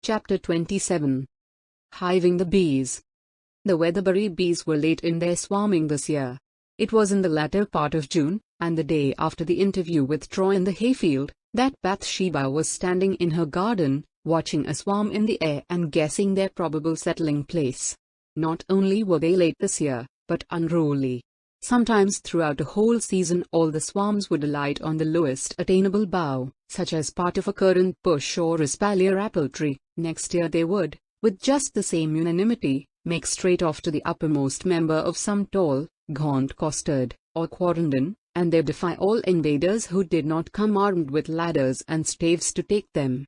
Chapter 27. Hiving the bees. The Weatherbury bees were late in their swarming this year. It was in the latter part of June, and the day after the interview with Troy in the hayfield, that Bathsheba was standing in her garden, watching a swarm in the air and guessing their probable settling place. Not only were they late this year, but unruly. Sometimes throughout a whole season all the swarms would alight on the lowest attainable bough, such as part of a currant bush or espalier apple tree. Next year they would, with just the same unanimity, make straight off to the uppermost member of some tall, gaunt costard, or quarrenden, and they defy all invaders who did not come armed with ladders and staves to take them.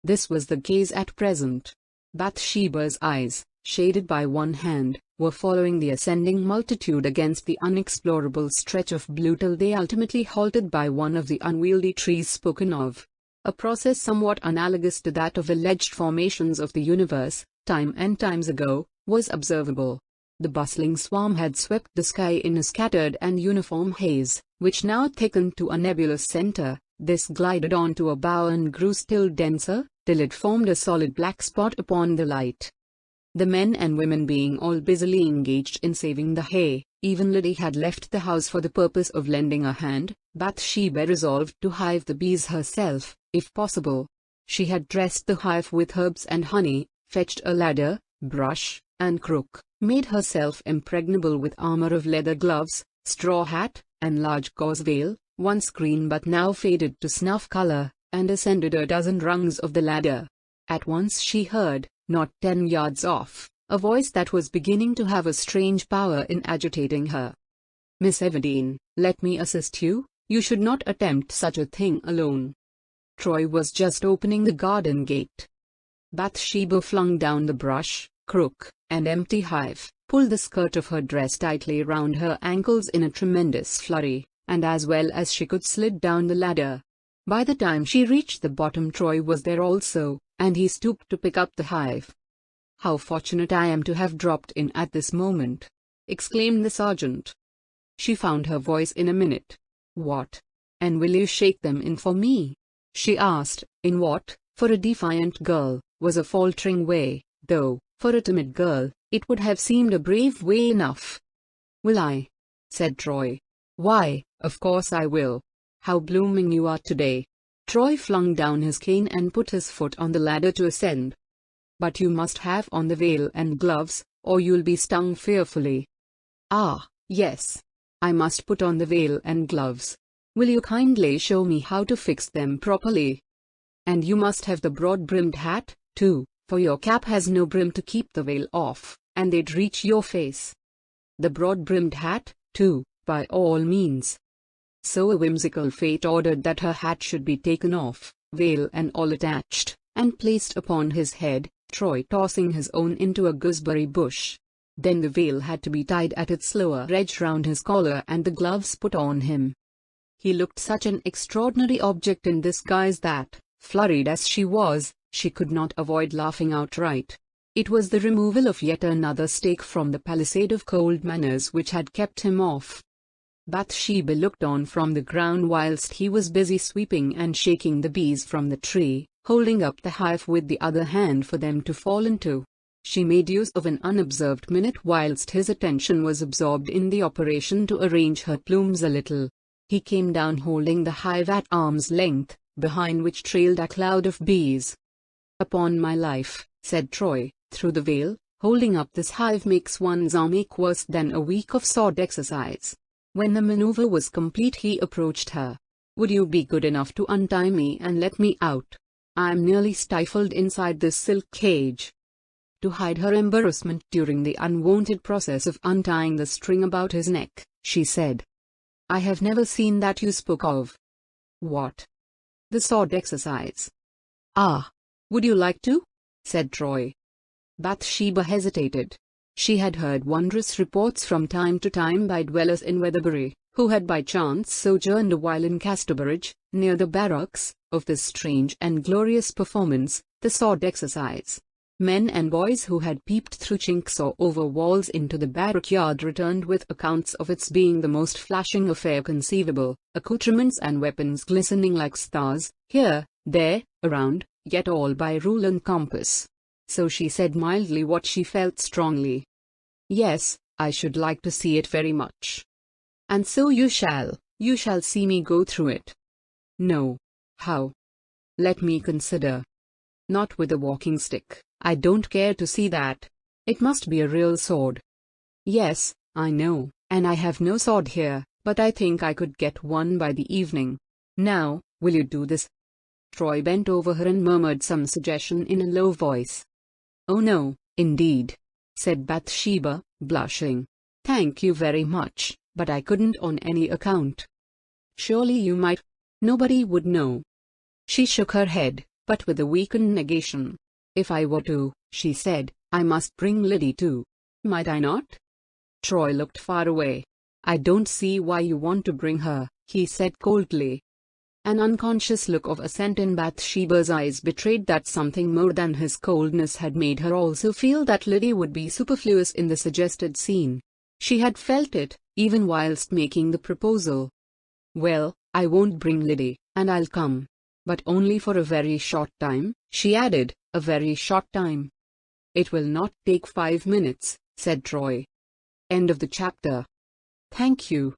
This was the case at present. Bathsheba's eyes, shaded by one hand, were following the ascending multitude against the unexplorable stretch of blue till they ultimately halted by one of the unwieldy trees spoken of. A process somewhat analogous to that of alleged formations of the universe, time and times ago, was observable. The bustling swarm had swept the sky in a scattered and uniform haze, which now thickened to a nebulous center. This glided on to a bough and grew still denser, till it formed a solid black spot upon the light. The men and women being all busily engaged in saving the hay, even Liddy had left the house for the purpose of lending a hand. Bathsheba resolved to hive the bees herself, if possible. She had dressed the hive with herbs and honey, fetched a ladder, brush, and crook, made herself impregnable with armor of leather gloves, straw hat, and large gauze veil, once green but now faded to snuff color, and ascended a dozen rungs of the ladder. At once she heard, not 10 yards off, a voice that was beginning to have a strange power in agitating her. "Miss Everdeen, let me assist you. You should not attempt such a thing alone." Troy was just opening the garden gate. Bathsheba flung down the brush, crook, and empty hive, pulled the skirt of her dress tightly round her ankles in a tremendous flurry, and as well as she could slid down the ladder. By the time she reached the bottom Troy was there also, and he stooped to pick up the hive. "How fortunate I am to have dropped in at this moment!" exclaimed the sergeant. She found her voice in a minute. "What? And will you shake them in for me?" she asked, in what, for a defiant girl, was a faltering way, though, for a timid girl, it would have seemed a brave way enough. "Will I?" said Troy. "Why, of course I will. How blooming you are today." Troy flung down his cane and put his foot on the ladder to ascend. "But you must have on the veil and gloves, or you'll be stung fearfully." "Ah, yes. I must put on the veil and gloves. Will you kindly show me how to fix them properly? And you must have the broad-brimmed hat, too, for your cap has no brim to keep the veil off, and they'd reach your face." The broad-brimmed hat, too, by all means. So a whimsical fate ordered that her hat should be taken off, veil and all attached, and placed upon his head, Troy tossing his own into a gooseberry bush. Then the veil had to be tied at its lower edge round his collar and the gloves put on him. He looked such an extraordinary object in this guise that, flurried as she was, she could not avoid laughing outright. It was the removal of yet another stake from the palisade of cold manners which had kept him off. Bathsheba looked on from the ground whilst he was busy sweeping and shaking the bees from the tree, holding up the hive with the other hand for them to fall into. She made use of an unobserved minute whilst his attention was absorbed in the operation to arrange her plumes a little. He came down holding the hive at arm's length, behind which trailed a cloud of bees. "Upon my life," said Troy, through the veil, "holding up this hive makes one's arm ache worse than a week of sword exercise." When the maneuver was complete he approached her. "Would you be good enough to untie me and let me out? I'm nearly stifled inside this silk cage." To hide her embarrassment during the unwonted process of untying the string about his neck, she said, "I have never seen that you spoke of." "What?" "The sword exercise." "Ah. Would you like to?" said Troy. Bathsheba hesitated. She had heard wondrous reports from time to time by dwellers in Weatherbury, who had by chance sojourned a while in Casterbridge, near the barracks, of this strange and glorious performance, the sword exercise. Men and boys who had peeped through chinks or over walls into the barrack yard returned with accounts of its being the most flashing affair conceivable, accoutrements and weapons glistening like stars, here, there, around, yet all by rule and compass. So she said mildly what she felt strongly. Yes, I should like to see it very much. And so you shall see me go through it. No. How? Let me consider. Not with a walking stick, I don't care to see that. It must be a real sword. Yes, I know, and I have no sword here, but I think I could get one by the evening. Now, will you do this? Troy bent over her and murmured some suggestion in a low voice. Oh no, indeed, said Bathsheba, blushing. Thank you very much, but I couldn't on any account. Surely you might. Nobody would know. She shook her head, but with a weakened negation. If I were to, she said, I must bring Liddy too. Might I not? Troy looked far away. I don't see why you want to bring her, he said coldly. An unconscious look of assent in Bathsheba's eyes betrayed that something more than his coldness had made her also feel that Liddy would be superfluous in the suggested scene. She had felt it, even whilst making the proposal. Well, I won't bring Liddy, and I'll come. But only for a very short time, she added, a very short time. It will not take 5 minutes, said Troy. End of the chapter. Thank you.